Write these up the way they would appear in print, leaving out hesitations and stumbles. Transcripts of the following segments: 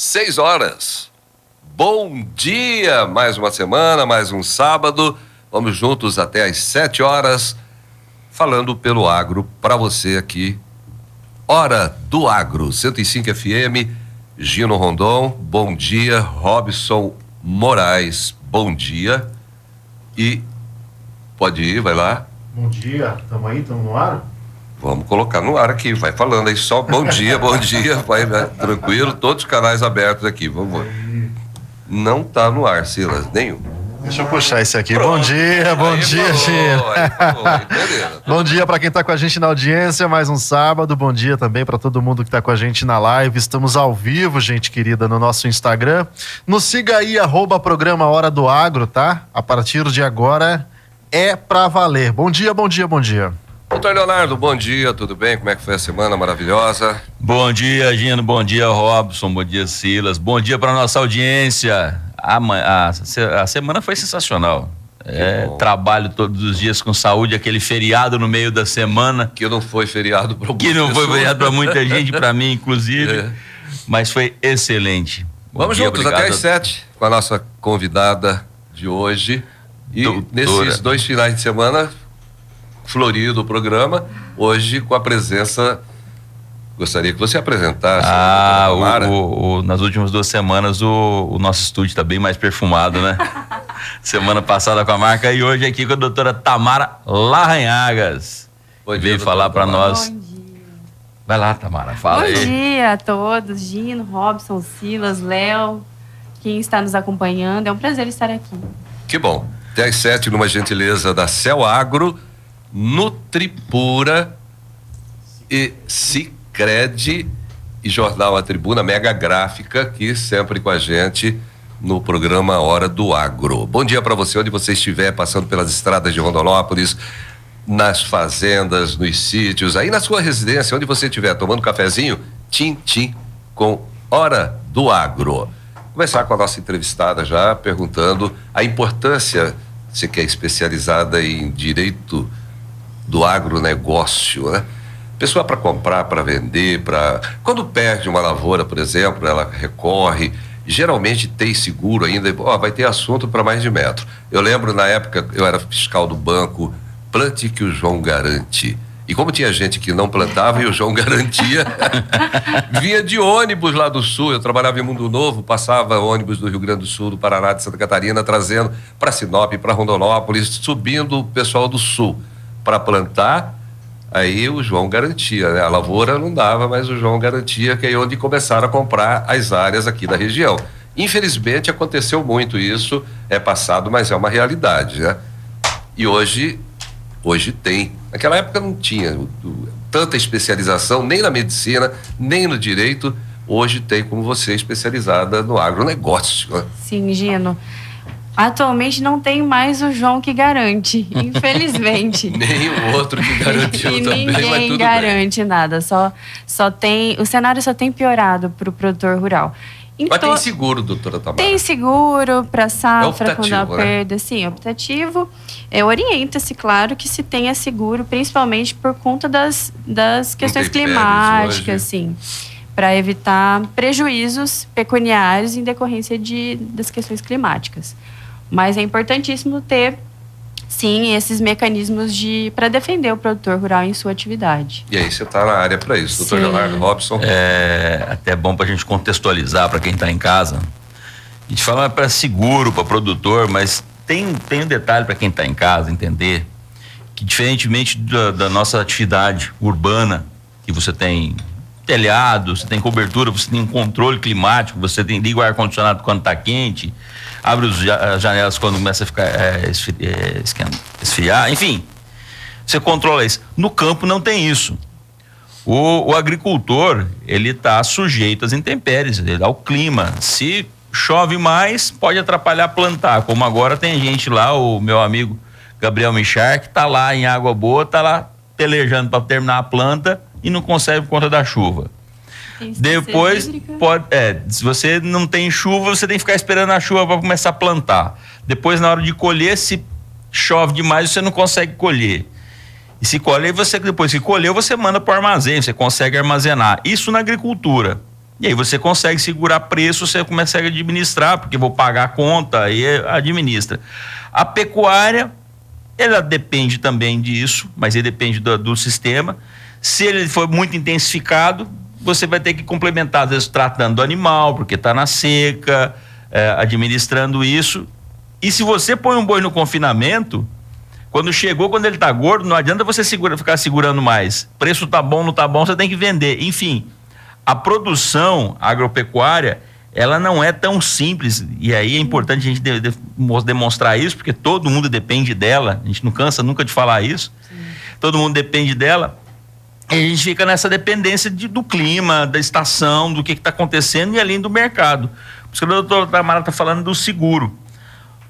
6 horas. Bom dia! Mais uma semana, mais um sábado. Vamos juntos até às 7 horas, falando pelo agro para você aqui. Hora do Agro, 105 FM, Gino Rondon, bom dia. Robson Moraes, bom dia. E pode ir, vai lá. Bom dia, estamos aí, estamos no ar? Vamos colocar no ar aqui, vai falando aí só bom dia, vai tranquilo, todos os canais abertos aqui, vamos. Não tá no ar, Silas, nenhum. Deixa eu puxar esse aqui. Pronto. Bom dia, Gino. Bom dia para quem está com a gente na audiência, mais um sábado. Bom dia também para todo mundo que está com a gente na live. Estamos ao vivo, gente querida, no nosso Instagram. Nos siga aí, @programa Hora do Agro, tá? A partir de agora é pra valer. Bom dia, bom dia, bom dia. Doutor Leonardo, bom dia, tudo bem? Como é que foi a semana maravilhosa? Bom dia, Gino, bom dia, Robson, bom dia, Silas, bom dia para nossa audiência. A semana foi sensacional. Trabalho todos os dias com saúde, aquele feriado no meio da semana. Que não foi feriado para algumas Que não pessoas. foi feriado para muita gente, para mim, inclusive. Mas foi excelente. Vamos juntos até às 7 com a nossa convidada de hoje. E nesses 2 finais de semana, florido o programa, hoje com a presença... Gostaria que você apresentasse. Nas últimas 2 semanas o nosso estúdio está bem mais perfumado, né? Semana passada com a marca e hoje aqui com a doutora Tamara Larranhagas. Veio falar para nós. Bom dia. Vai lá, Tamara, fala aí. Bom dia a todos, Gino, Robson, Silas, Léo, quem está nos acompanhando. É um prazer estar aqui. Que bom. Até às 7, numa gentileza da Cel Agro, Nutripura e Sicredi e Jornal A Tribuna, Mega Gráfica, aqui sempre com a gente no programa Hora do Agro. Bom dia para você, onde você estiver, passando pelas estradas de Rondonópolis, nas fazendas, nos sítios, aí na sua residência, onde você estiver, tomando um cafezinho, tim-tim com Hora do Agro. Começar com a nossa entrevistada já, perguntando a importância, você que é especializada em direito do agronegócio, né? Pessoa para comprar, para vender, quando perde uma lavoura, por exemplo, ela recorre, geralmente tem seguro ainda, vai ter assunto para mais de metro. Eu lembro na época, eu era fiscal do banco, plante que o João garante. E como tinha gente que não plantava e o João garantia, vinha de ônibus lá do sul, eu trabalhava em Mundo Novo, passava ônibus do Rio Grande do Sul, do Paraná, de Santa Catarina, trazendo para Sinop, para Rondonópolis, subindo o pessoal do sul para plantar. Aí o João garantia, né? A lavoura não dava, mas o João garantia, que é onde começaram a comprar as áreas aqui da região. Infelizmente aconteceu muito isso, é passado, mas é uma realidade, né? E hoje tem. Naquela época não tinha tanta especialização, nem na medicina, nem no direito. Hoje tem como você especializada no agronegócio, né? Sim, Gino. Atualmente não tem mais o João que garante, infelizmente. Nem o outro que garantiu e também, mas ninguém tudo garante nada. O cenário só tem piorado para o produtor rural. Mas tem seguro, doutora Tamara? Tem seguro para safra, quando há né? perda. Sim, optativo. Orienta-se, claro, que se tenha seguro, principalmente por conta das questões climáticas, sim, para evitar prejuízos pecuniários em decorrência das questões climáticas. Mas é importantíssimo ter, sim, esses mecanismos para defender o produtor rural em sua atividade. E aí você está na área para isso, doutor Leonardo, Robson. É até bom para a gente contextualizar para quem está em casa. A gente fala para seguro, para produtor, mas tem um detalhe para quem está em casa entender que, diferentemente da nossa atividade urbana, que você tem telhado, você tem cobertura, você tem um controle climático, você liga o ar-condicionado quando está quente, abre as janelas quando começa a ficar esfriar, enfim, você controla isso. No campo não tem isso. O agricultor, ele está sujeito às intempéries, ao clima. Se chove mais, pode atrapalhar plantar, como agora tem gente lá, o meu amigo Gabriel Michar, que está lá em água boa, está lá pelejando para terminar a planta e não consegue por conta da chuva. Depois se você não tem chuva, você tem que ficar esperando a chuva para começar a plantar. Depois, na hora de colher, se chove demais, você não consegue colher. E se colher, depois que colheu, você manda para o armazém, você consegue armazenar. Isso na agricultura. E aí você consegue segurar preço, você começa a administrar, porque vou pagar a conta e administra. A pecuária, ela depende também disso, mas ele depende do sistema. Se ele for muito intensificado, você vai ter que complementar, às vezes tratando do animal, porque está na seca, administrando isso. E se você põe um boi no confinamento, quando ele está gordo, não adianta você ficar segurando mais. Preço tá bom, não tá bom, você tem que vender. Enfim, a produção agropecuária, ela não é tão simples, e aí é importante a gente demonstrar isso, porque todo mundo depende dela, a gente não cansa nunca de falar isso. Sim. Todo mundo depende dela, e a gente fica nessa dependência do clima, da estação, do que está acontecendo e além do mercado. Por isso que a doutora Tamara está falando do seguro.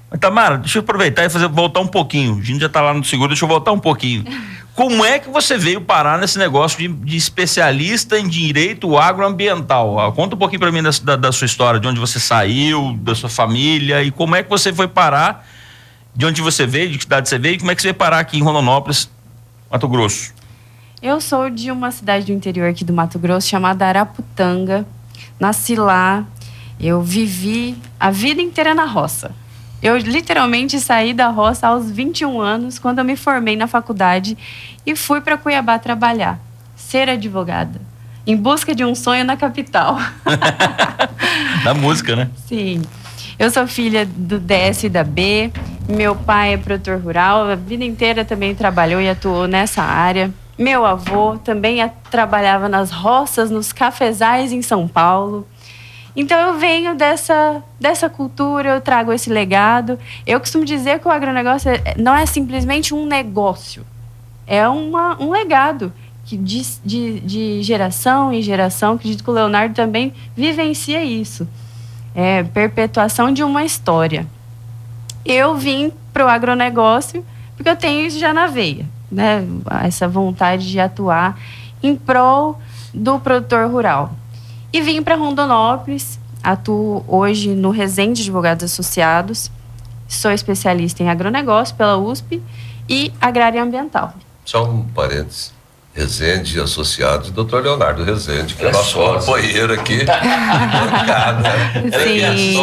Mas, Tamara, deixa eu aproveitar e voltar um pouquinho. A gente já está lá no seguro, deixa eu voltar um pouquinho. Como é que você veio parar nesse negócio de especialista em direito agroambiental? Conta um pouquinho para mim da sua história, de onde você saiu, da sua família, e como é que você foi parar, de onde você veio, de que cidade você veio, e como é que você veio parar aqui em Rondonópolis, Mato Grosso? Eu sou de uma cidade do interior aqui do Mato Grosso, chamada Araputanga. Nasci lá, eu vivi a vida inteira na roça. Eu literalmente saí da roça aos 21 anos, quando eu me formei na faculdade e fui para Cuiabá trabalhar, ser advogada, em busca de um sonho na capital. Da música, né? Sim. Eu sou filha do DS e da B, meu pai é produtor rural, a vida inteira também trabalhou e atuou nessa área. Meu avô também trabalhava nas roças, nos cafezais em São Paulo. Então eu venho dessa cultura, eu trago esse legado. Eu costumo dizer que o agronegócio não é simplesmente um negócio, é um legado que de geração em geração. Acredito que o Leonardo também vivencia isso. É perpetuação de uma história. Eu vim para o agronegócio porque eu tenho isso já na veia, né? Essa vontade de atuar em prol do produtor rural. E vim para Rondonópolis, atuo hoje no Resende Advogados Associados, sou especialista em agronegócio pela USP e agrária ambiental. Só um parênteses. Resende Associados, doutor Leonardo Resende, que é nosso companheiro aqui. Sim.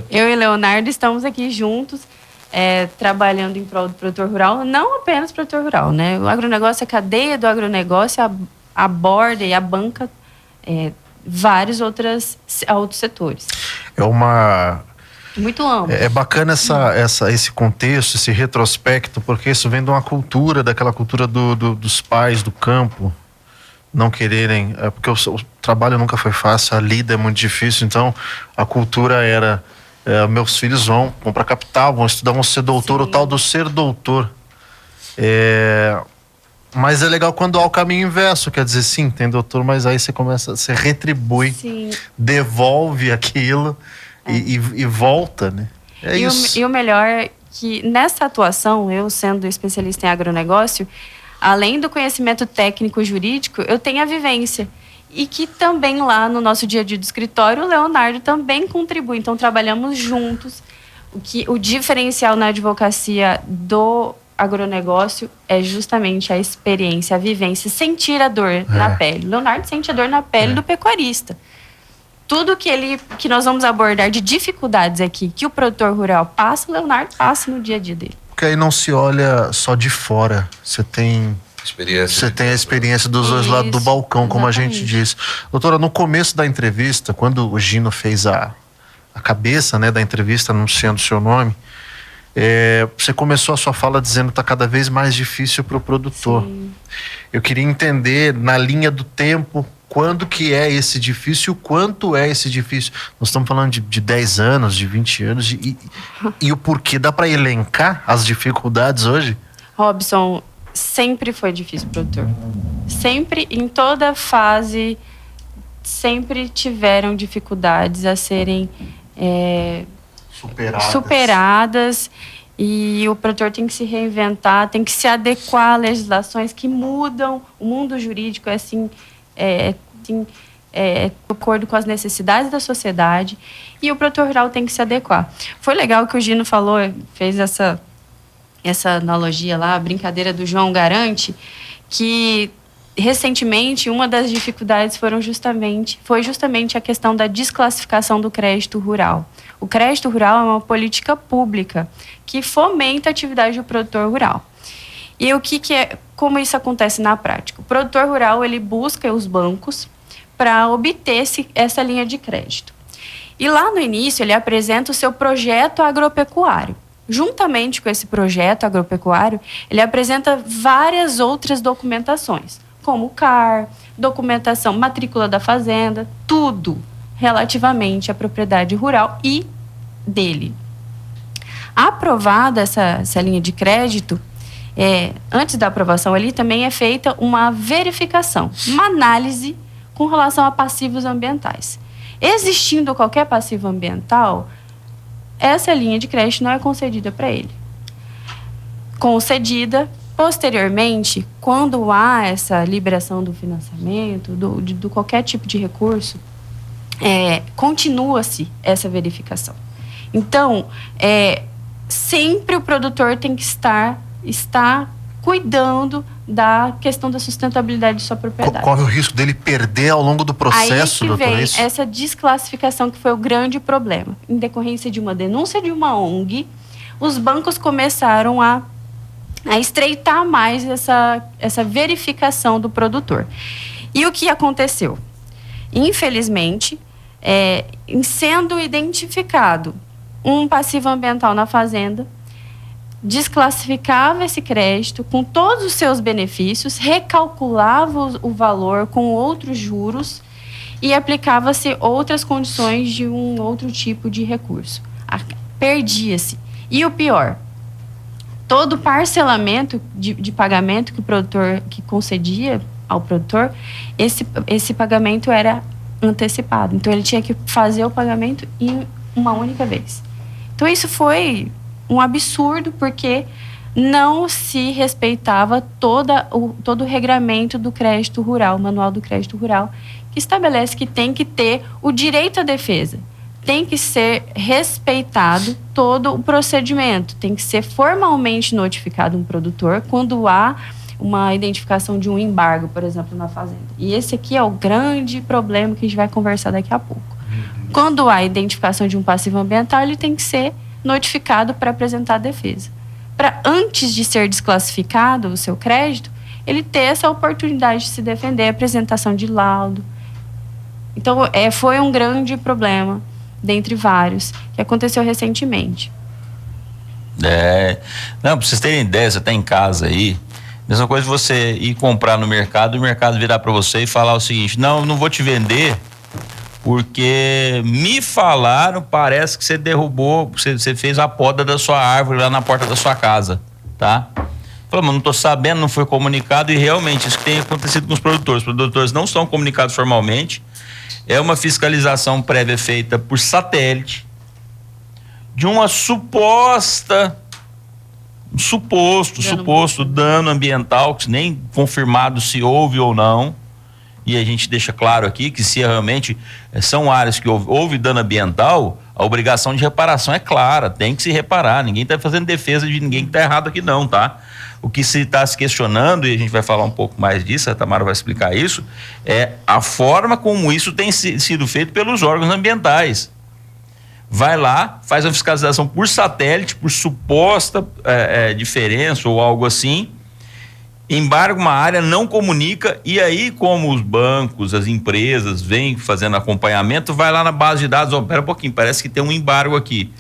Eu e Leonardo estamos aqui juntos, trabalhando em prol do produtor rural, não apenas produtor rural, né? O agronegócio, a cadeia do agronegócio aborda e abanca vários outros setores. Muito amplo. É bacana esse contexto, esse retrospecto, porque isso vem de uma cultura, daquela cultura dos pais do campo não quererem, porque o trabalho nunca foi fácil, a lida é muito difícil, então a cultura era meus filhos vão para a capital, vão estudar, vão ser doutor. Sim. O tal do ser doutor. Mas é legal quando há o caminho inverso, quer dizer, sim, tem doutor, mas aí você retribui, sim, devolve aquilo e volta, né? E o melhor é que nessa atuação, eu sendo especialista em agronegócio, além do conhecimento técnico jurídico, eu tenho a vivência. E que também lá no nosso dia a dia do escritório, o Leonardo também contribui. Então, trabalhamos juntos. O diferencial na advocacia do agronegócio é justamente a experiência, a vivência, sentir a dor na pele. O Leonardo sente a dor na pele do pecuarista. Tudo que nós vamos abordar de dificuldades aqui, que o produtor rural passa, o Leonardo passa no dia a dia dele. Porque aí não se olha só de fora. Você tem a experiência dos dois lados do balcão, como a gente diz. Doutora, no começo da entrevista, quando o Gino fez a cabeça, né, da entrevista anunciando o seu nome, você começou a sua fala dizendo que está cada vez mais difícil para o produtor. Sim. Eu queria entender, na linha do tempo, quando que é esse difícil, quanto é esse difícil. Nós estamos falando de 10 anos, de 20 anos, e o porquê. Dá para elencar as dificuldades hoje? Robson, sempre foi difícil, produtor. Sempre, em toda fase, sempre tiveram dificuldades a serem superadas. E o produtor tem que se reinventar, tem que se adequar a legislações que mudam. O mundo jurídico é assim, de acordo com as necessidades da sociedade. E o produtor rural tem que se adequar. Foi legal que o Gino falou, fez essa analogia lá, a brincadeira do João Garante, que recentemente, uma das dificuldades foi justamente a questão da desclassificação do crédito rural. O crédito rural é uma política pública que fomenta a atividade do produtor rural. E como isso acontece na prática? O produtor rural, ele busca os bancos para obter essa linha de crédito. E lá no início, ele apresenta o seu projeto agropecuário. Juntamente com esse projeto agropecuário, ele apresenta várias outras documentações, como o CAR, documentação, matrícula da fazenda, tudo relativamente à propriedade rural e dele. Aprovada essa linha de crédito, antes da aprovação ali também é feita uma verificação, uma análise com relação a passivos ambientais. Existindo qualquer passivo ambiental, essa linha de crédito não é concedida para ele. Concedida, posteriormente, quando há essa liberação do financiamento, do qualquer tipo de recurso, continua-se essa verificação. Então, sempre o produtor tem que estar cuidando da questão da sustentabilidade de sua propriedade. Corre o risco dele perder ao longo do processo, doutor? Aí que vem essa desclassificação, que foi o grande problema. Em decorrência de uma denúncia de uma ONG, os bancos começaram a estreitar mais essa verificação do produtor. E o que aconteceu? Infelizmente, em sendo identificado um passivo ambiental na fazenda, desclassificava esse crédito com todos os seus benefícios, recalculava o valor com outros juros e aplicava-se outras condições de um outro tipo de recurso. Perdia-se. E o pior, todo parcelamento de pagamento que o produtor que concedia ao produtor, esse pagamento era antecipado. Então, ele tinha que fazer o pagamento em uma única vez. Então, isso foi um absurdo, porque não se respeitava todo o regramento do crédito rural, o manual do crédito rural, que estabelece que tem que ter o direito à defesa. Tem que ser respeitado todo o procedimento. Tem que ser formalmente notificado um produtor quando há uma identificação de um embargo, por exemplo, na fazenda. E esse aqui é o grande problema que a gente vai conversar daqui a pouco. Quando há identificação de um passivo ambiental, ele tem que ser notificado para apresentar a defesa. Para, antes de ser desclassificado o seu crédito, ele ter essa oportunidade de se defender, apresentação de laudo. Então, foi um grande problema, dentre vários, que aconteceu recentemente. Não, para vocês terem ideia, você está em casa aí, mesma coisa você ir comprar no mercado, o mercado virar para você e falar o seguinte: não vou te vender, porque me falaram, parece que você derrubou, você fez a poda da sua árvore lá na porta da sua casa, tá? Falou, mas não estou sabendo, não foi comunicado. E realmente isso que tem acontecido com os produtores. Os produtores não são comunicados formalmente. É uma fiscalização prévia feita por satélite de uma suposto dano ambiental, que nem confirmado se houve ou não. E a gente deixa claro aqui que, se realmente são áreas que houve dano ambiental, a obrigação de reparação é clara, tem que se reparar. Ninguém está fazendo defesa de ninguém que está errado aqui não, tá? O que se está se questionando, e a gente vai falar um pouco mais disso, a Tamara vai explicar isso, é a forma como isso tem sido feito pelos órgãos ambientais. Vai lá, faz uma fiscalização por satélite, por suposta diferença ou algo assim, embarga uma área, não comunica, e aí, como os bancos, as empresas vêm fazendo acompanhamento, vai lá na base de dados, pera um pouquinho, parece que tem um embargo aqui.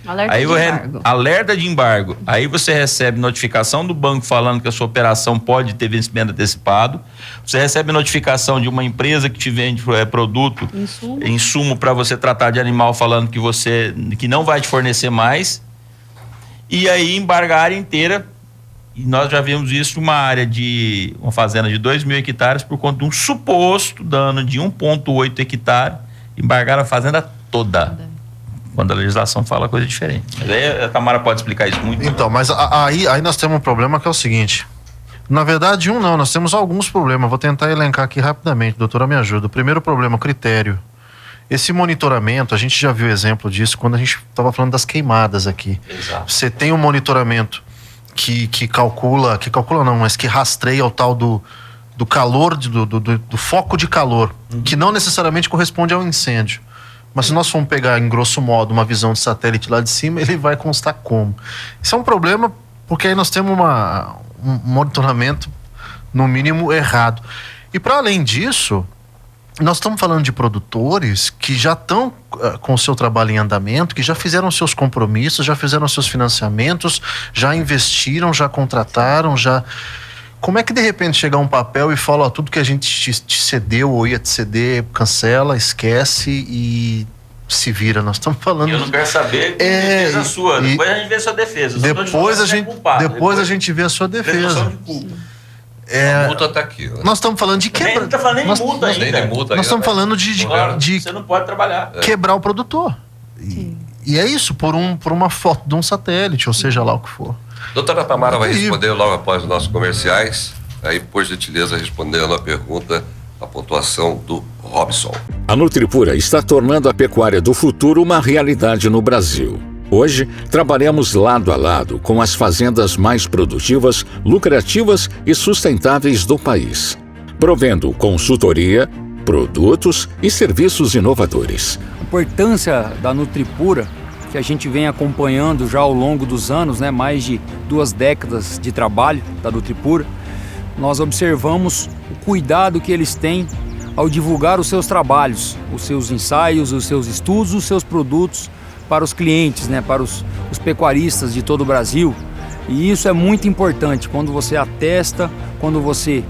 Alerta de embargo. Aí você recebe notificação do banco falando que a sua operação pode ter vencimento antecipado. Você recebe notificação de uma empresa que te vende produto, insumo para você tratar de animal, falando que não vai te fornecer mais. E aí embarga a área inteira. E nós já vimos isso em uma fazenda de 2.000 hectares por conta de um suposto dano de 1,8 hectare. Embargaram a fazenda toda. Quando a legislação fala coisa diferente. Mas aí a Tamara pode explicar isso muito. Então, mas aí nós temos um problema que é o seguinte. Na verdade, nós temos alguns problemas. Vou tentar elencar aqui rapidamente, doutora, me ajuda. O primeiro problema, o critério. Esse monitoramento, a gente já viu exemplo disso quando a gente estava falando das queimadas aqui. Exato. Você tem um monitoramento que calcula não, mas que rastreia o tal do do calor, do foco de calor, que não necessariamente corresponde ao incêndio. Mas se nós formos pegar, em grosso modo, uma visão de satélite lá de cima, ele vai constar como? Isso é um problema, porque aí nós temos um monitoramento, no mínimo, errado. E para além disso, nós estamos falando de produtores que já estão com o seu trabalho em andamento, que já fizeram seus compromissos, já fizeram seus financiamentos, já investiram, já contrataram, já... Como é que de repente chegar um papel e fala, ó, tudo que a gente te cedeu ou ia te ceder, cancela, esquece e se vira? Nós estamos falando... Eu não quero saber que defesa sua. Depois a gente vê a sua defesa. Depois a gente vê a sua defesa. A multa está aqui. Né? Nós estamos falando de quebrar. Não está falando nem de multa ainda. Nós estamos falando de você não pode trabalhar. Quebrar o produtor. E é isso, por uma foto de um satélite, ou seja lá o que for. Doutora Tamara vai responder logo após os nossos comerciais. Aí, por gentileza, respondendo a pergunta, a pontuação do Robson. A Nutripura está tornando a pecuária do futuro uma realidade no Brasil. Hoje, trabalhamos lado a lado com as fazendas mais produtivas, lucrativas e sustentáveis do país, provendo consultoria, produtos e serviços inovadores. A importância da Nutripura, que a gente vem acompanhando já ao longo dos anos, né, mais de 2 décadas de trabalho da Nutripura, nós observamos o cuidado que eles têm ao divulgar os seus trabalhos, os seus ensaios, os seus estudos, os seus produtos para os clientes, né, para os pecuaristas de todo o Brasil. E isso é muito importante quando você atesta, quando você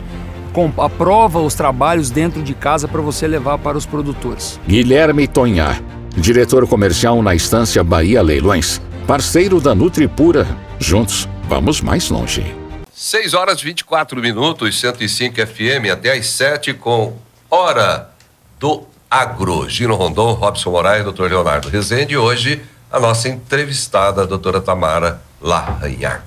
aprova os trabalhos dentro de casa para você levar para os produtores. Guilherme Tonhar, diretor comercial na Estância Bahia Leilões, parceiro da Nutripura. Juntos, vamos mais longe. 6h24, 105 FM, até às 7 com Hora do Agro. Gino Rondon, Robson Moraes, Dr. Leonardo Rezende. E hoje, a nossa entrevistada, a doutora Tamara Larrañaga.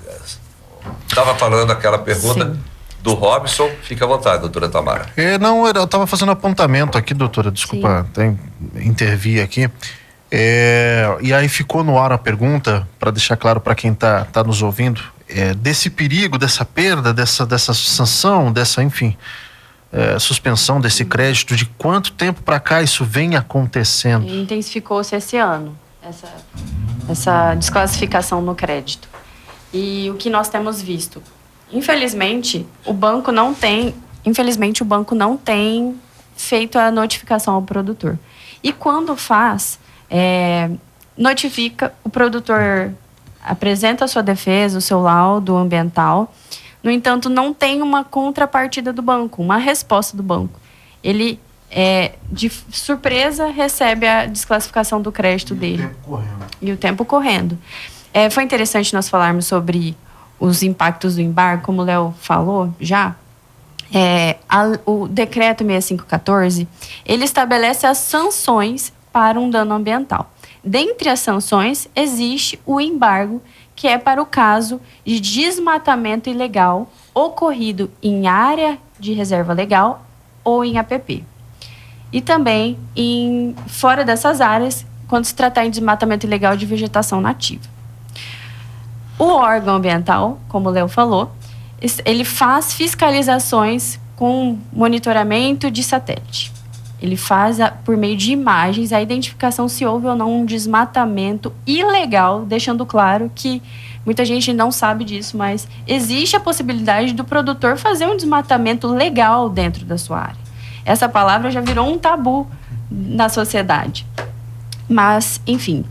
Estava falando aquela pergunta... Sim. Do Robson, fica à vontade, doutora Tamara. Não, eu estava fazendo apontamento aqui, doutora, desculpa intervir aqui. E aí ficou no ar a pergunta, para deixar claro para quem tá nos ouvindo, desse perigo, dessa perda, dessa sanção, suspensão desse crédito, de quanto tempo para cá isso vem acontecendo? Intensificou-se esse ano, essa desclassificação no crédito. E o que nós temos visto? Infelizmente, o banco não tem feito a notificação ao produtor. E quando faz, notifica, o produtor apresenta a sua defesa, o seu laudo ambiental. No entanto, não tem uma contrapartida do banco, uma resposta do banco. Ele, de surpresa, recebe a desclassificação do crédito dele. E o tempo correndo. Foi interessante nós falarmos sobre os impactos do embargo, como o Léo falou já. O decreto 6514, ele estabelece as sanções para um dano ambiental. Dentre as sanções, existe o embargo, que é para o caso de desmatamento ilegal ocorrido em área de reserva legal ou em APP. E também fora dessas áreas, quando se tratar em desmatamento ilegal de vegetação nativa. O órgão ambiental, como o Léo falou, ele faz fiscalizações com monitoramento de satélite. Ele faz, por meio de imagens, a identificação se houve ou não um desmatamento ilegal, deixando claro que muita gente não sabe disso, mas existe a possibilidade do produtor fazer um desmatamento legal dentro da sua área. Essa palavra já virou um tabu na sociedade. Mas, enfim,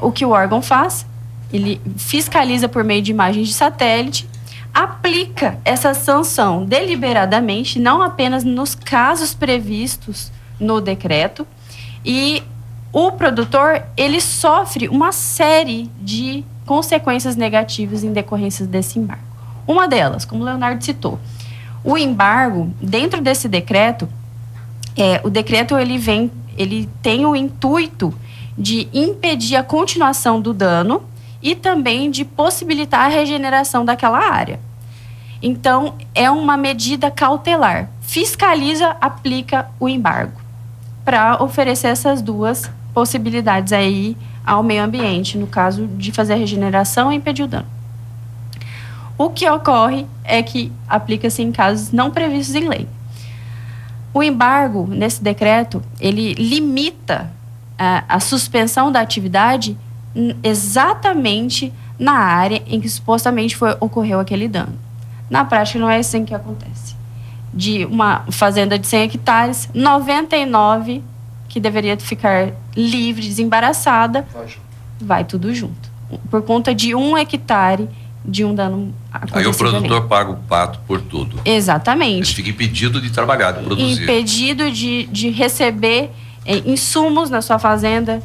o que o órgão faz? Ele fiscaliza por meio de imagens de satélite, aplica essa sanção deliberadamente, não apenas nos casos previstos no decreto, e o produtor, ele sofre uma série de consequências negativas em decorrência desse embargo. Uma delas, como o Leonardo citou, o embargo, dentro desse decreto, o decreto ele tem o intuito de impedir a continuação do dano e também de possibilitar a regeneração daquela área. Então, é uma medida cautelar. Fiscaliza, aplica o embargo, para oferecer essas duas possibilidades aí ao meio ambiente, no caso de fazer a regeneração e impedir o dano. O que ocorre é que aplica-se em casos não previstos em lei. O embargo, nesse decreto, ele limita a suspensão da atividade exatamente na área em que supostamente ocorreu aquele dano. Na prática, não é assim que acontece. De uma fazenda de 100 hectares, 99 que deveria ficar livre, desembaraçada, vai tudo junto. Por conta de 1 hectare de um dano acontecido. Aí o produtor paga o pato por tudo. Exatamente. Ele fica impedido de trabalhar, de produzir. Impedido de receber insumos na sua fazenda.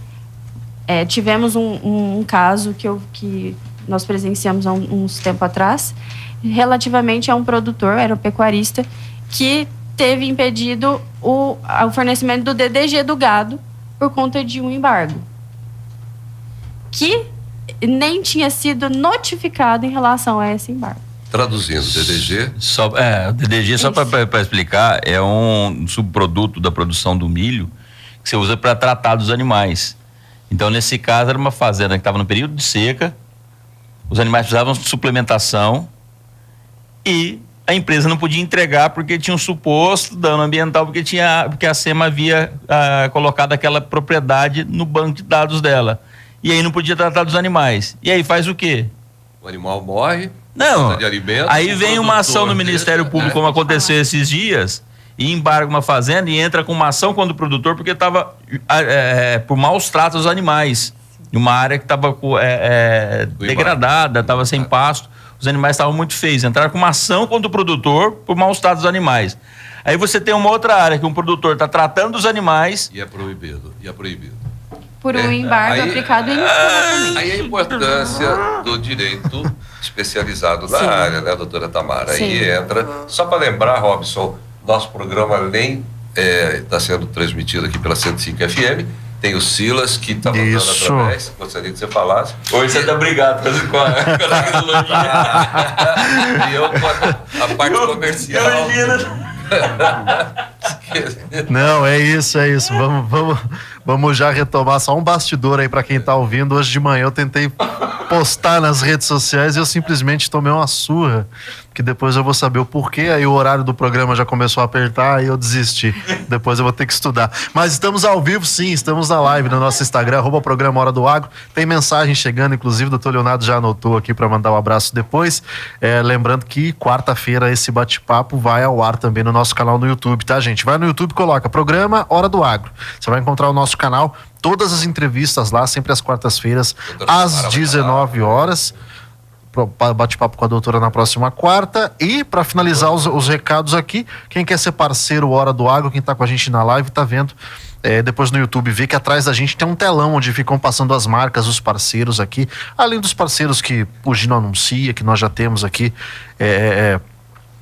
Tivemos um caso que nós presenciamos há uns tempo atrás, relativamente a um produtor, era um pecuarista, que teve impedido o fornecimento do DDG do gado por conta de um embargo, que nem tinha sido notificado em relação a esse embargo. Traduzindo, DDG? O DDG, só para explicar, é um subproduto da produção do milho que você usa para tratar dos animais. Então, nesse caso, era uma fazenda que estava no período de seca, os animais precisavam de suplementação e a empresa não podia entregar porque tinha um suposto dano ambiental, porque a SEMA havia colocado aquela propriedade no banco de dados dela. E aí não podia tratar dos animais. E aí faz o quê? O animal morre, não, de alimento. Aí vem uma ação do Ministério Público, como aconteceu esses dias, e embarga uma fazenda e entra com uma ação contra o produtor porque estava por maus tratos aos animais. Em uma área que estava degradada, estava sem pasto, os animais estavam muito feios. Entraram com uma ação contra o produtor por maus tratos dos animais. Aí você tem uma outra área que um produtor está tratando dos animais. E é proibido. Por um embargo aplicado incorretamente. Aí a importância do direito especializado na área, né, doutora Tamara? Sim. Aí entra, só para lembrar, Robson, nosso programa além está sendo transmitido aqui pela 105 FM, tem o Silas que está mandando através, gostaria que você falasse. Hoje você está brigado com a tecnologia. E eu com a parte comercial. Não, é isso. Vamos já retomar só um bastidor aí para quem tá ouvindo. Hoje de manhã eu tentei postar nas redes sociais e eu simplesmente tomei uma surra, que depois eu vou saber o porquê. Aí o horário do programa já começou a apertar e eu desisti. Depois eu vou ter que estudar. Mas estamos ao vivo, sim, estamos na live no nosso Instagram, @programa Hora do Agro. Tem mensagem chegando, inclusive o doutor Leonardo já anotou aqui para mandar um abraço depois. Lembrando que quarta-feira esse bate-papo vai ao ar também no nosso canal no YouTube, tá, gente? Vai no YouTube, coloca Programa Hora do Agro. Você vai encontrar o nosso canal, todas as entrevistas lá, sempre às quartas-feiras, às 19 horas. Bate-papo com a doutora na próxima quarta. E para finalizar os recados aqui, quem quer ser parceiro Hora do Agro, quem tá com a gente na live, tá vendo depois no YouTube, vê que atrás da gente tem um telão onde ficam passando as marcas, os parceiros aqui, além dos parceiros que o Gino anuncia, que nós já temos aqui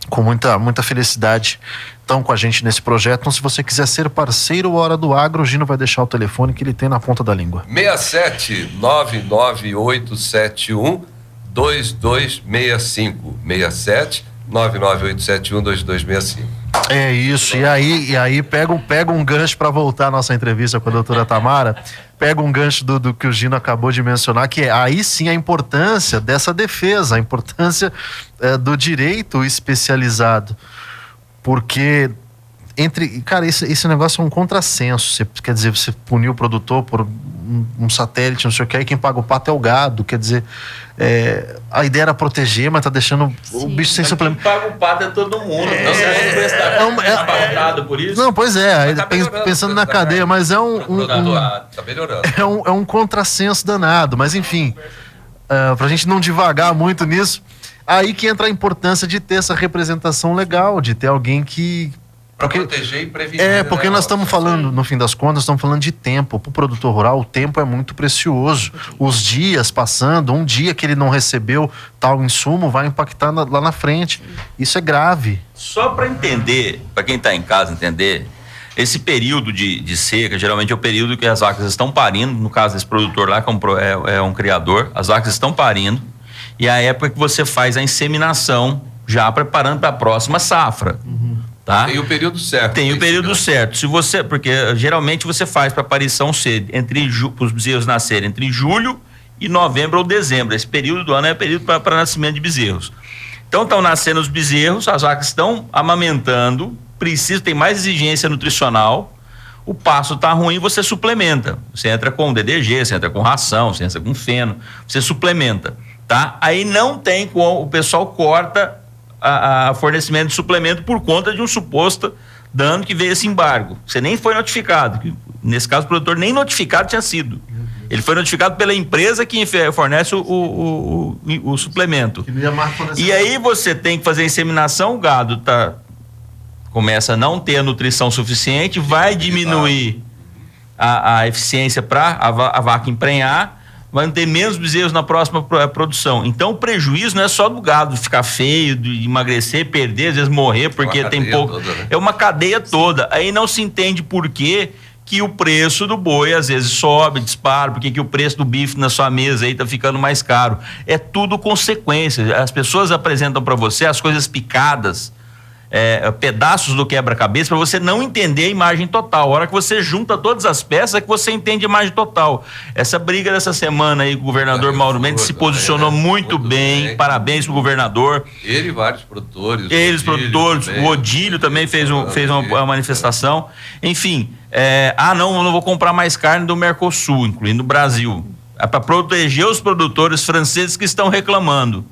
com muita felicidade, estão com a gente nesse projeto. Então, se você quiser ser parceiro Hora do Agro, o Gino vai deixar o telefone que ele tem na ponta da língua. 67 99871 2265. 67 99871 2265. É isso, e aí pega um gancho para voltar à nossa entrevista com a doutora Tamara, pega um gancho do que o Gino acabou de mencionar, que aí sim a importância dessa defesa, a importância do direito especializado, porque cara, esse negócio é um contrassenso. Quer dizer, você punir o produtor por um satélite, não sei o que, aí quem paga o pato é o gado. Quer dizer, a ideia era proteger, mas tá deixando o bicho sem suplemento. Quem paga o pato é todo mundo. Por isso? Não, pois é, tá pensando na cadeia, mas tá melhorando. É um contrassenso danado, mas enfim, pra gente não divagar muito nisso, aí que entra a importância de ter essa representação legal, de ter alguém que... Para proteger e prevenir. Porque nós estamos falando, no fim das contas, estamos falando de tempo. Para o produtor rural, o tempo é muito precioso. Os dias passando, um dia que ele não recebeu tal insumo vai impactar lá na frente. Isso é grave. Só para entender, para quem está em casa entender, esse período de seca, geralmente é o período que as vacas estão parindo. No caso desse produtor lá, que é um criador, as vacas estão parindo. E é a época que você faz a inseminação, já preparando para a próxima safra. Tá? Tem o período certo. Tem o período certo. Porque geralmente você faz para aparição cedo, para os bezerros nascerem entre julho e novembro ou dezembro. Esse período do ano é período para nascimento de bezerros. Então estão nascendo os bezerros, as vacas estão amamentando, tem mais exigência nutricional, o pasto está ruim, você suplementa. Você entra com DDG, você entra com ração, você entra com feno, você suplementa, tá? Aí não tem como, o pessoal corta a fornecimento de suplemento por conta de um suposto dano que veio esse embargo. Você nem foi notificado, nesse caso o produtor nem notificado tinha sido. Ele foi notificado pela empresa que fornece o suplemento. E aí você tem que fazer a inseminação, o gado começa a não ter a nutrição suficiente, vai diminuir a eficiência para a vaca emprenhar, vai ter menos bezerros na próxima produção. Então o prejuízo não é só do gado ficar feio, de emagrecer, perder, às vezes morrer, porque tem pouco. Toda, né? É uma cadeia toda. Aí não se entende por que o preço do boi às vezes sobe, dispara, porque o preço do bife na sua mesa aí tá ficando mais caro. É tudo consequência. As pessoas apresentam para você as coisas picadas, pedaços do quebra-cabeça, para você não entender a imagem total. A hora que você junta todas as peças é que você entende a imagem total. Essa briga dessa semana aí, o governador Mauro Mendes se posicionou muito bem. Parabéns pro governador. Ele e vários produtores. O Odílio também fez uma manifestação. Enfim, não vou comprar mais carne do Mercosul, incluindo o Brasil. É para proteger os produtores franceses que estão reclamando.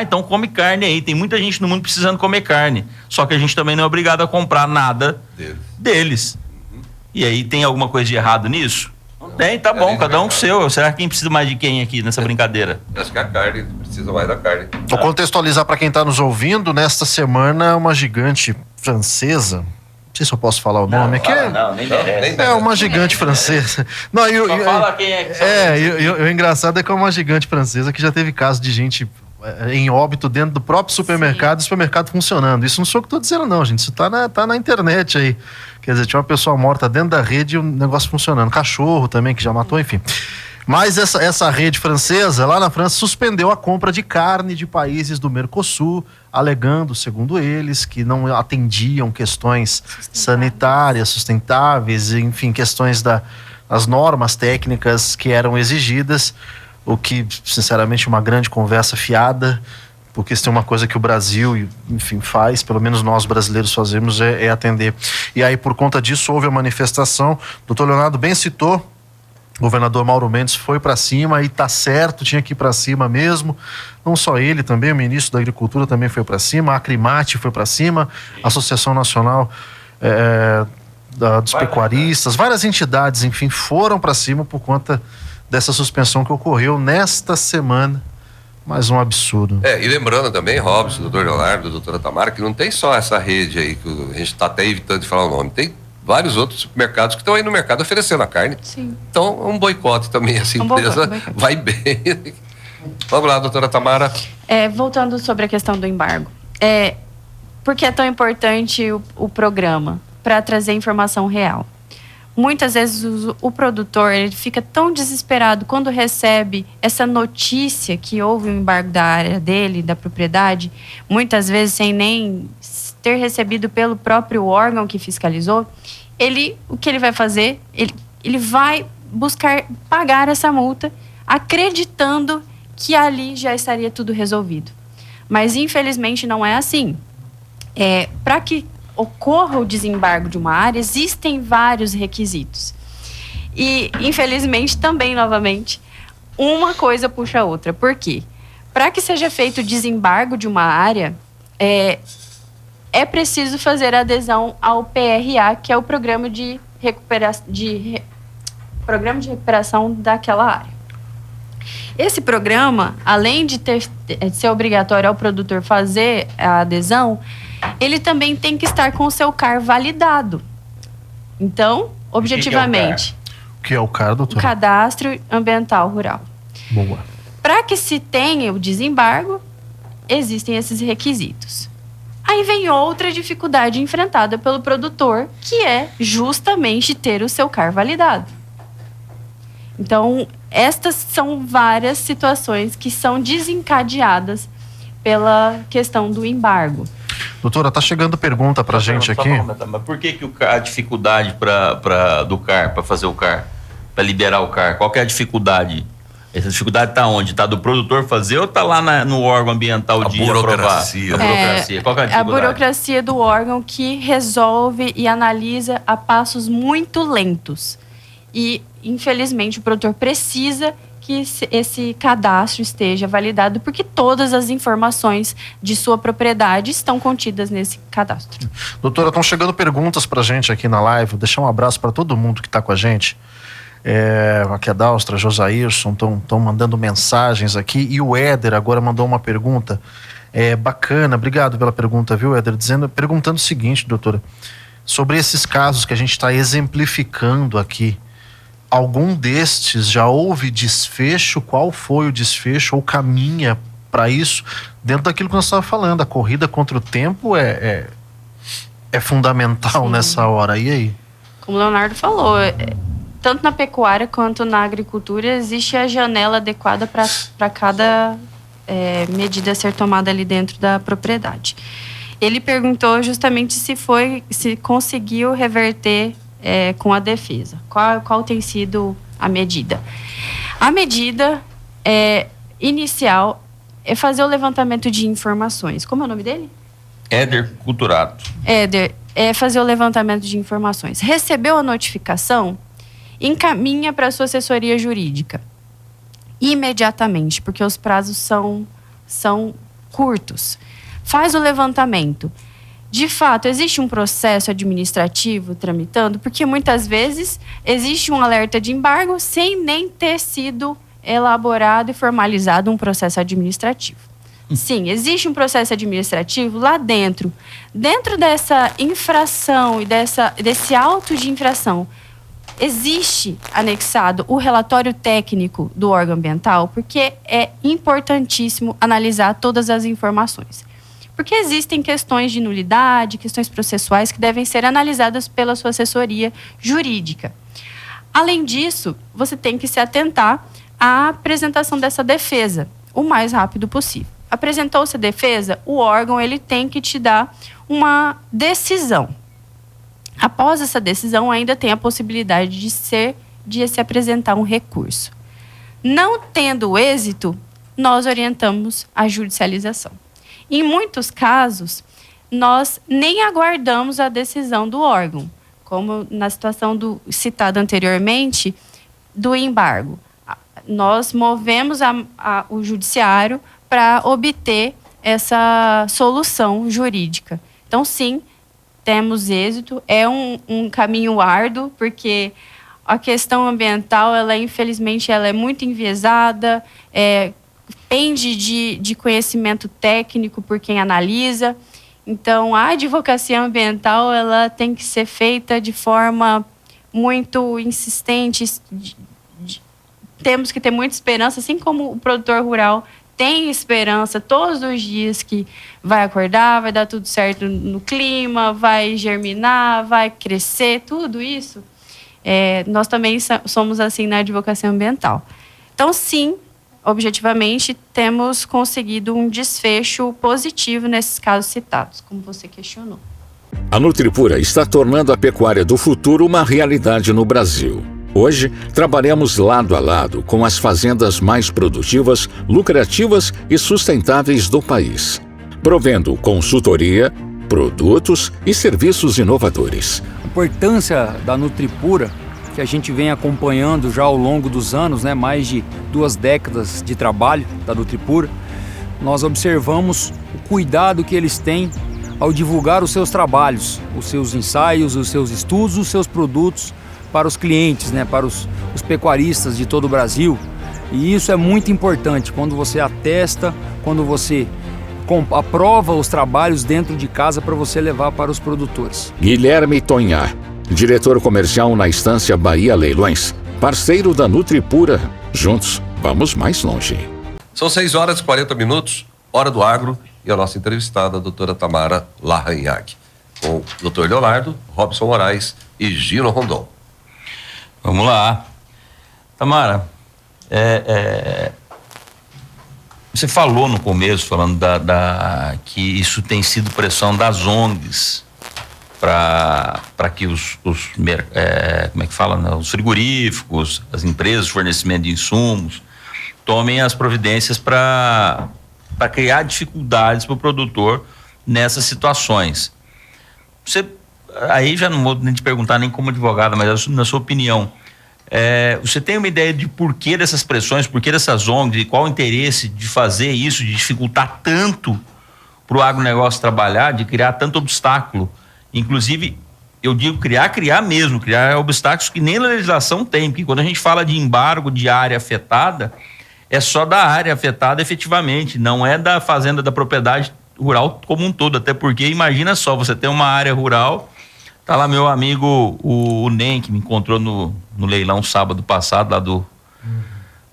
Então come carne aí. Tem muita gente no mundo precisando comer carne. Só que a gente também não é obrigado a comprar nada deles. E aí tem alguma coisa de errado nisso? Não tem, tá bom, cada um com o seu. Será que quem precisa mais de quem aqui nessa brincadeira? Acho que a carne precisa mais da carne. Vou contextualizar para quem está nos ouvindo. Nesta semana, uma gigante francesa. Não sei se eu posso falar o nome aqui. Não, nem merece. É uma gigante francesa. Não, fala quem é que o engraçado é que é uma gigante francesa que já teve caso de gente em óbito dentro do próprio supermercado, e o supermercado funcionando. Isso não sou o que estou dizendo, não, gente. Isso tá na internet aí. Quer dizer, tinha uma pessoa morta dentro da rede e o negócio funcionando. Cachorro também, que já matou, enfim. Mas essa rede francesa, lá na França, suspendeu a compra de carne de países do Mercosul, alegando, segundo eles, que não atendiam questões sanitárias, sustentáveis, enfim, questões das normas técnicas que eram exigidas. O que, sinceramente, é uma grande conversa fiada, porque se tem uma coisa que o Brasil, enfim, faz, pelo menos nós brasileiros fazemos, é atender. E aí, por conta disso, houve a manifestação. O doutor Leonardo bem citou, o governador Mauro Mendes foi para cima e tá certo, tinha que ir para cima mesmo. Não só ele, também o ministro da Agricultura também foi para cima, a Acrimate foi para cima, a Associação Nacional dos Pecuaristas, várias entidades, enfim, foram para cima por conta dessa suspensão que ocorreu nesta semana. Mais um absurdo. E lembrando também, Robson, doutor Leonardo, doutora Tamara, que não tem só essa rede aí, que a gente está até evitando de falar o nome, tem vários outros supermercados que estão aí no mercado oferecendo a carne. Sim. Então, um boicote também, essa empresa vai bem. Vamos lá, doutora Tamara. Voltando sobre a questão do embargo. Por que é tão importante o programa? Para trazer informação real. Muitas vezes o produtor ele fica tão desesperado quando recebe essa notícia que houve um embargo da área dele, da propriedade, muitas vezes sem nem ter recebido pelo próprio órgão que fiscalizou. O que ele vai fazer? Ele vai buscar pagar essa multa, acreditando que ali já estaria tudo resolvido. Mas infelizmente não é assim. Para que ocorra o desembargo de uma área, existem vários requisitos. E, infelizmente, também, novamente, uma coisa puxa a outra. Por quê? Para que seja feito o desembargo de uma área, é preciso fazer adesão ao PRA, que é o Programa de Recuperação daquela área. Esse programa, além de ser obrigatório ao produtor fazer a adesão, ele também tem que estar com o seu CAR validado. Então, objetivamente... O que é o CAR, doutor? O Cadastro Ambiental Rural. Boa. Para que se tenha o desembargo, existem esses requisitos. Aí vem outra dificuldade enfrentada pelo produtor, que é justamente ter o seu CAR validado. Então, estas são várias situações que são desencadeadas pela questão do embargo. Doutora, tá chegando pergunta pra gente aqui. Mas por que a dificuldade do CAR, para fazer o CAR, para liberar o CAR? Qual que é a dificuldade? Essa dificuldade está onde? Está do produtor fazer ou está lá no órgão ambiental de burocracia. aprovar? A burocracia. Qual que é a dificuldade? A burocracia do órgão que resolve e analisa a passos muito lentos. E, infelizmente, o produtor precisa que esse cadastro esteja validado, porque todas as informações de sua propriedade estão contidas nesse cadastro. Doutora, estão chegando perguntas para a gente aqui na live. Vou deixar um abraço para todo mundo que está com a gente. Aqui a Dalstra, Josaírson estão mandando mensagens aqui, e o Éder agora mandou uma pergunta bacana. Obrigado pela pergunta, viu, Éder? Perguntando o seguinte, doutora, sobre esses casos que a gente está exemplificando aqui, algum destes já houve desfecho? Qual foi o desfecho ou caminha para isso? Dentro daquilo que nós estávamos falando, a corrida contra o tempo é fundamental. Sim. Nessa hora. E aí? Como o Leonardo falou, tanto na pecuária quanto na agricultura existe a janela adequada para cada medida a ser tomada ali dentro da propriedade. Ele perguntou justamente se conseguiu reverter com a defesa. Qual tem sido a medida? A medida inicial é fazer o levantamento de informações. Como é o nome dele? Éder Culturato. Éder, fazer o levantamento de informações. Recebeu a notificação, encaminha para a sua assessoria jurídica imediatamente, porque os prazos são curtos. Faz o levantamento. De fato, existe um processo administrativo tramitando, porque muitas vezes existe um alerta de embargo sem nem ter sido elaborado e formalizado um processo administrativo. Sim, existe um processo administrativo lá dentro. Dentro dessa infração e desse auto de infração, existe anexado o relatório técnico do órgão ambiental, porque é importantíssimo analisar todas as informações. Porque existem questões de nulidade, questões processuais que devem ser analisadas pela sua assessoria jurídica. Além disso, você tem que se atentar à apresentação dessa defesa o mais rápido possível. Apresentou-se a defesa, o órgão ele tem que te dar uma decisão. Após essa decisão, ainda tem a possibilidade de se apresentar um recurso. Não tendo êxito, nós orientamos a judicialização. Em muitos casos, nós nem aguardamos a decisão do órgão, como na situação citada anteriormente, do embargo. Nós movemos o judiciário para obter essa solução jurídica. Então, sim, temos êxito. É um caminho árduo, porque a questão ambiental, infelizmente, ela é muito enviesada, depende de conhecimento técnico por quem analisa. Então, a advocacia ambiental ela tem que ser feita de forma muito insistente. Temos que ter muita esperança, assim como o produtor rural tem esperança todos os dias que vai acordar, vai dar tudo certo no clima, vai germinar, vai crescer, tudo isso. Nós também somos assim na advocacia ambiental. Então, sim, objetivamente, temos conseguido um desfecho positivo nesses casos citados, como você questionou. A Nutripura está tornando a pecuária do futuro uma realidade no Brasil. Hoje, trabalhamos lado a lado com as fazendas mais produtivas, lucrativas e sustentáveis do país, provendo consultoria, produtos e serviços inovadores. A importância da Nutripura, que a gente vem acompanhando já ao longo dos anos, mais de 2 décadas de trabalho da Nutripura, nós observamos o cuidado que eles têm ao divulgar os seus trabalhos, os seus ensaios, os seus estudos, os seus produtos para os clientes, para os pecuaristas de todo o Brasil. E isso é muito importante quando você atesta, quando você aprova os trabalhos dentro de casa para você levar para os produtores. Guilherme Tonhar, diretor comercial na Estância Bahia Leilões, parceiro da Nutripura. Juntos, vamos mais longe. São 6h40, Hora do Agro, e a nossa entrevistada, a doutora Tamara Larragnag, com o doutor Leonardo, Robson Moraes e Gino Rondon. Vamos lá. Tamara, você falou no começo, falando que isso tem sido pressão das ONGs para que como é que fala, os frigoríficos, as empresas de fornecimento de insumos, tomem as providências para criar dificuldades para o produtor nessas situações. Você, aí já não vou nem te perguntar nem como advogado, mas na sua opinião, você tem uma ideia de porquê dessas pressões, porquê dessas ONGs, de qual o interesse de fazer isso, de dificultar tanto para o agronegócio trabalhar, de criar tanto obstáculo? Inclusive, eu digo criar mesmo, criar obstáculos que nem a legislação tem, porque quando a gente fala de embargo de área afetada, é só da área afetada efetivamente, não é da fazenda, da propriedade rural como um todo, até porque imagina só, você tem uma área rural, tá lá meu amigo o NEM, que me encontrou no leilão sábado passado, lá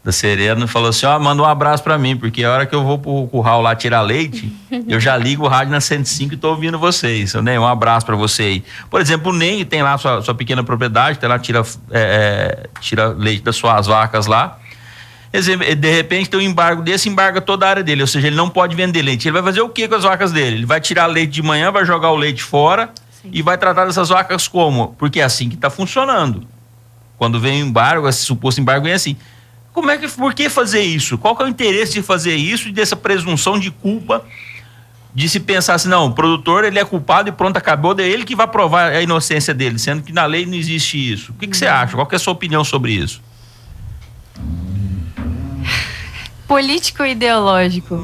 da Serena, e falou assim, manda um abraço pra mim, porque a hora que eu vou pro curral lá tirar leite, eu já ligo o rádio na 105 e tô ouvindo vocês. NEM, um abraço pra você aí. Por exemplo, o NEM tem lá sua pequena propriedade, tem lá, tira leite das suas vacas lá. De repente tem um embargo desse, embarga toda a área dele, ou seja, ele não pode vender leite. Ele vai fazer o que com as vacas dele? Ele vai tirar leite de manhã, vai jogar o leite fora. Sim. E vai tratar dessas vacas como? Porque é assim que está funcionando. Quando vem o embargo, esse suposto embargo vem assim. Por que fazer isso? Qual que é o interesse de fazer isso e dessa presunção de culpa, de se pensar assim, não, o produtor ele é culpado e pronto, acabou, é ele que vai provar a inocência dele, sendo que na lei não existe isso. O que você acha? Qual que é a sua opinião sobre isso? Político-ideológico.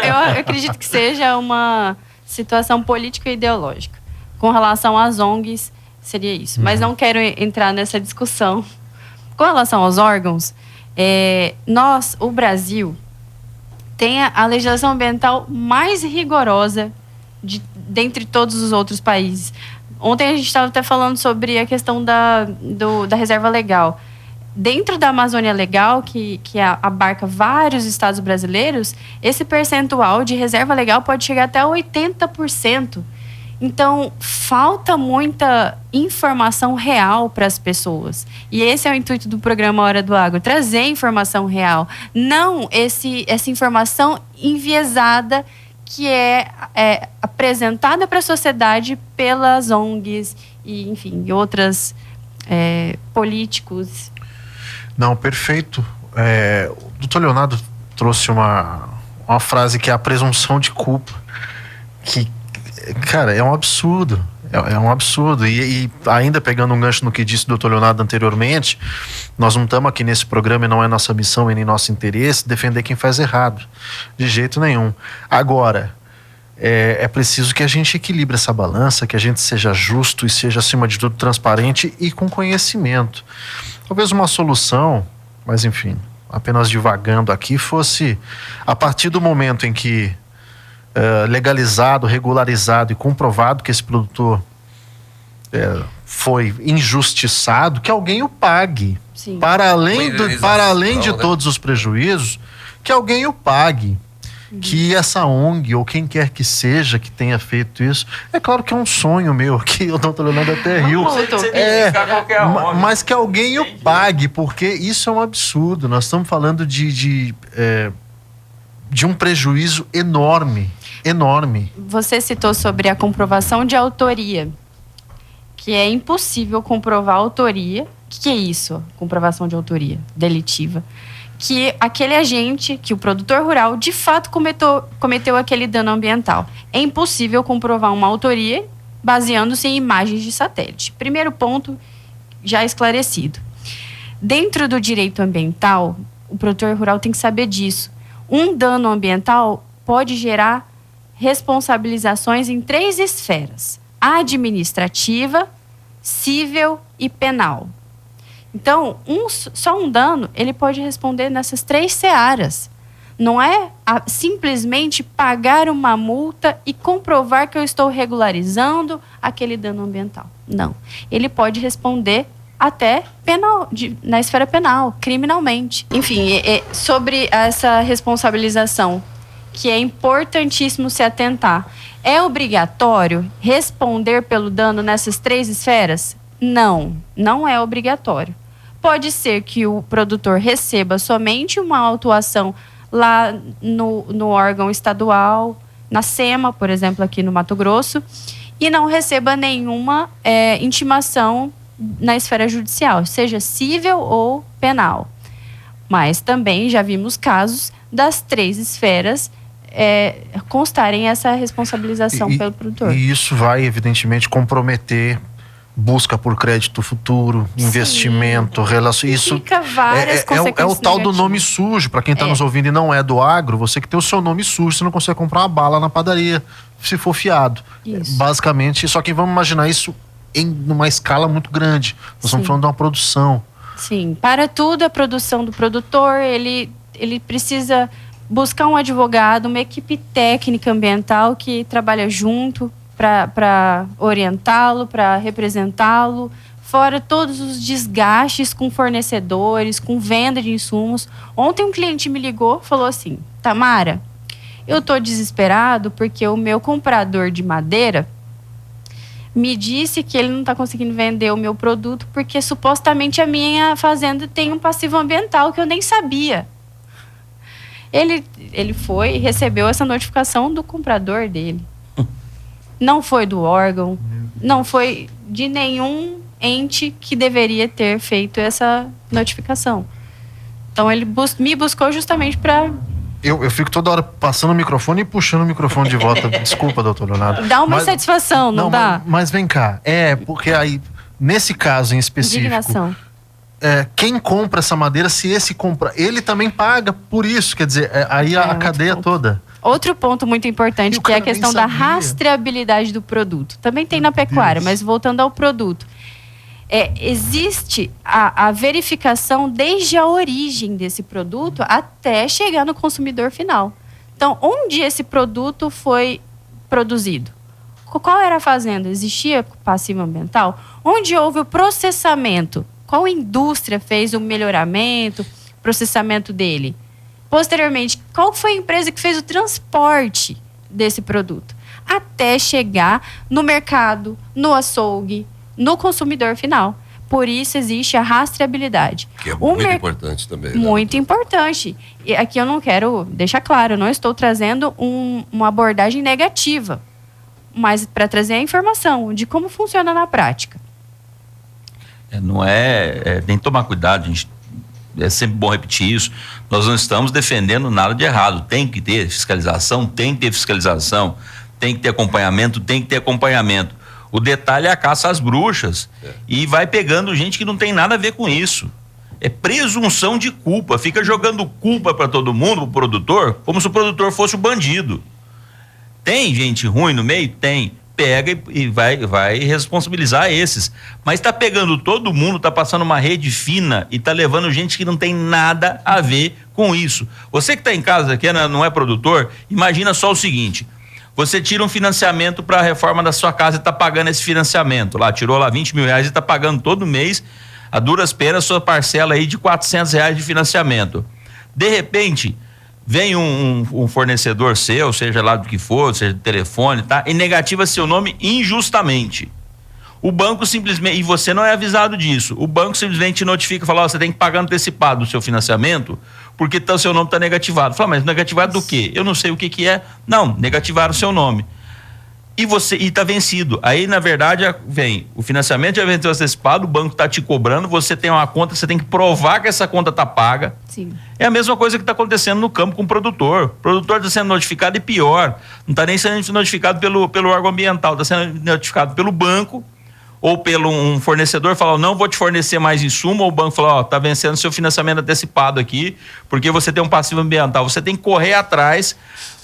Eu acredito que seja uma situação político-ideológica. Com relação às ONGs, seria isso. Mas não quero entrar nessa discussão. Com relação aos órgãos, o Brasil, tem a legislação ambiental mais rigorosa dentre todos os outros países. Ontem a gente estava até falando sobre a questão da reserva legal. Dentro da Amazônia Legal, que abarca vários estados brasileiros, esse percentual de reserva legal pode chegar até 80%. Então, falta muita informação real para as pessoas. E esse é o intuito do programa Hora do Agro, trazer informação real. Não essa informação enviesada que é apresentada para a sociedade pelas ONGs e, enfim, outras políticos. Não, perfeito. O doutor Leonardo trouxe uma frase que é a presunção de culpa, que, cara, é um absurdo. É um absurdo. E ainda pegando um gancho no que disse o doutor Leonardo anteriormente, nós não estamos aqui nesse programa e não é nossa missão e nem nosso interesse defender quem faz errado. De jeito nenhum. Agora, é preciso que a gente equilibre essa balança, que a gente seja justo e seja, acima de tudo, transparente e com conhecimento. Talvez uma solução, mas enfim, apenas divagando aqui, fosse a partir do momento em que legalizado, regularizado e comprovado que esse produtor foi injustiçado, que alguém o pague. Sim. Para além de todos os prejuízos, que alguém o pague. Que essa ONG ou quem quer que seja que tenha feito isso, é claro que é um sonho meu, que o doutor Leonardo até riu, mas que alguém o pague, porque isso é um absurdo. Nós estamos falando de um prejuízo enorme. Você citou sobre a comprovação de autoria, que é impossível comprovar a autoria. O que é isso? Comprovação de autoria delitiva. Que aquele agente, que o produtor rural, de fato cometeu aquele dano ambiental. É impossível comprovar uma autoria baseando-se em imagens de satélite. Primeiro ponto, já esclarecido. Dentro do direito ambiental, o produtor rural tem que saber disso. Um dano ambiental pode gerar responsabilizações em 3 esferas: administrativa, civil e penal. Então, só um dano, ele pode responder nessas 3 searas. Não é simplesmente pagar uma multa e comprovar que eu estou regularizando aquele dano ambiental. Não. Ele pode responder até na esfera penal, criminalmente. Enfim, sobre essa responsabilização, que é importantíssimo se atentar. É obrigatório responder pelo dano nessas 3 esferas? Não, não é obrigatório. Pode ser que o produtor receba somente uma autuação lá no órgão estadual, na SEMA, por exemplo, aqui no Mato Grosso, e não receba nenhuma intimação na esfera judicial, seja civil ou penal. Mas também já vimos casos das 3 esferas constarem essa responsabilização pelo produtor. E isso vai, evidentemente, comprometer busca por crédito futuro, investimento, relação. Isso fica várias consequências é o tal do negativas. nome sujo. Para quem está nos ouvindo e não é do agro, você que tem o seu nome sujo, você não consegue comprar uma bala na padaria, se for fiado. Isso. Basicamente, só que vamos imaginar isso numa escala muito grande. Nós estamos falando de uma produção. Sim, para tudo a produção do produtor, ele precisa buscar um advogado, uma equipe técnica ambiental que trabalha junto para orientá-lo, para representá-lo, fora todos os desgastes com fornecedores, com venda de insumos. Ontem um cliente me ligou, falou assim: Tamara, eu tô desesperado porque o meu comprador de madeira me disse que ele não está conseguindo vender o meu produto porque supostamente a minha fazenda tem um passivo ambiental que eu nem sabia. Ele foi e recebeu essa notificação do comprador dele. Não foi do órgão, não foi de nenhum ente que deveria ter feito essa notificação. Então ele me buscou justamente para... Eu fico toda hora passando o microfone e puxando o microfone de volta. Desculpa, doutor Leonardo. Dá uma insatisfação, não dá? Mas vem cá, porque aí, nesse caso em específico... Indignação. Quem compra essa madeira, se esse compra, ele também paga por isso, quer dizer, aí a cadeia toda. Outro ponto muito importante, que é a questão da rastreabilidade do produto. Também tem na pecuária, mas voltando ao produto. Existe a verificação desde a origem desse produto até chegar no consumidor final. Então, onde esse produto foi produzido? Qual era a fazenda? Existia passivo ambiental? Onde houve o processamento? Qual indústria fez o melhoramento, processamento dele? Posteriormente, qual foi a empresa que fez o transporte desse produto? Até chegar no mercado, no açougue, no consumidor final. Por isso existe a rastreabilidade. Que é muito importante também. Muito importante. E aqui eu não quero deixar claro, eu não estou trazendo uma abordagem negativa, mas para trazer a informação de como funciona na prática. Tem que tomar cuidado, gente. É sempre bom repetir isso. Nós não estamos defendendo nada de errado. Tem que ter fiscalização, tem que ter fiscalização, tem que ter acompanhamento, tem que ter acompanhamento. O detalhe é a caça às bruxas. E vai pegando gente que não tem nada a ver com isso. É presunção de culpa. Fica jogando culpa para todo mundo, o produtor, como se o produtor fosse o bandido. Tem gente ruim no meio? Tem. Pega e vai responsabilizar esses. Mas tá pegando todo mundo, tá passando uma rede fina e tá levando gente que não tem nada a ver com isso. Você que tá em casa, que não é produtor, imagina só o seguinte: você tira um financiamento para a reforma da sua casa e tá pagando esse financiamento. Tirou lá 20 mil reais e tá pagando todo mês, a duras penas, sua parcela aí de 400 reais de financiamento. De repente, vem um fornecedor seu, seja lá do que for, seja de telefone, tá? E negativa seu nome injustamente. O banco simplesmente, e você não é avisado disso, o banco simplesmente te notifica e fala: você tem que pagar antecipado o seu financiamento, porque seu nome está negativado. Fala: mas negativado do quê? Eu não sei o que é. Não, negativaram o seu nome. E tá vencido. Aí, na verdade, vem o financiamento já venceu antecipado, o banco tá te cobrando, você tem uma conta, você tem que provar que essa conta tá paga. Sim. É a mesma coisa que está acontecendo no campo com o produtor. O produtor está sendo notificado e pior, não está nem sendo notificado pelo órgão ambiental, está sendo notificado pelo banco ou pelo um fornecedor, fala: não vou te fornecer mais insumo, ou o banco fala: tá vencendo seu financiamento antecipado aqui, porque você tem um passivo ambiental. Você tem que correr atrás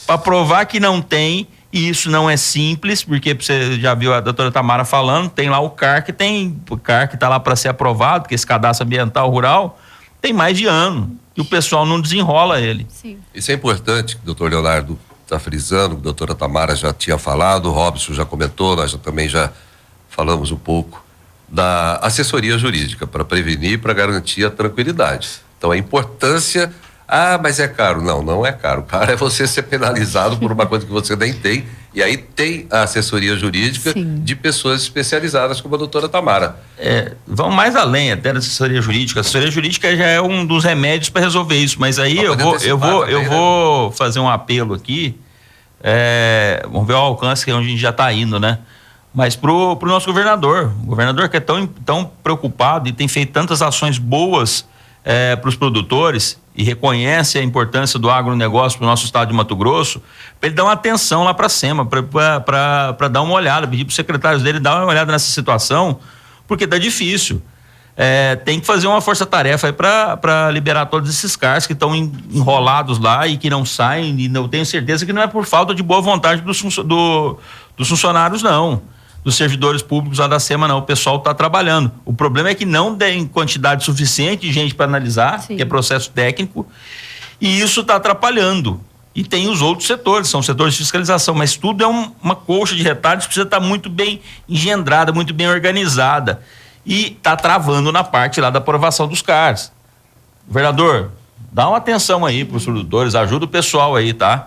para provar que não tem. E isso não é simples, porque você já viu a doutora Tamara falando, tem lá o CAR que está lá para ser aprovado, que esse cadastro ambiental rural tem mais de ano, e o pessoal não desenrola ele. Sim. Isso é importante, que o doutor Leonardo está frisando, que a doutora Tamara já tinha falado, o Robson já comentou, nós também já falamos um pouco da assessoria jurídica para prevenir e para garantir a tranquilidade. Então, a importância... mas é caro. Não é caro. Caro é você ser penalizado por uma coisa que você nem tem. E aí tem a assessoria jurídica de pessoas especializadas, como a doutora Tamara. Vão mais além até da assessoria jurídica. A assessoria jurídica já é um dos remédios para resolver isso. Mas aí eu vou fazer um apelo aqui. Vamos ver o alcance que é onde a gente já está indo, né? Mas pro nosso governador. O governador que é tão preocupado e tem feito tantas ações boas para os produtores e reconhece a importância do agronegócio para o nosso estado de Mato Grosso, para ele dar uma atenção lá para cima, para dar uma olhada, pedir para os secretários dele dar uma olhada nessa situação, porque tá difícil. Tem que fazer uma força-tarefa aí para liberar todos esses CARs que estão enrolados lá e que não saem, e eu tenho certeza que não é por falta de boa vontade dos funcionários, não. Dos servidores públicos lá da SEMA, não. O pessoal está trabalhando. O problema é que não tem quantidade suficiente de gente para analisar, Sim. que é processo técnico, e isso está atrapalhando. E tem os outros setores, são setores de fiscalização, mas tudo é uma colcha de retalhos que precisa estar muito bem engendrada, muito bem organizada. E está travando na parte lá da aprovação dos CARs. Governador, dá uma atenção aí para os produtores, ajuda o pessoal aí, tá?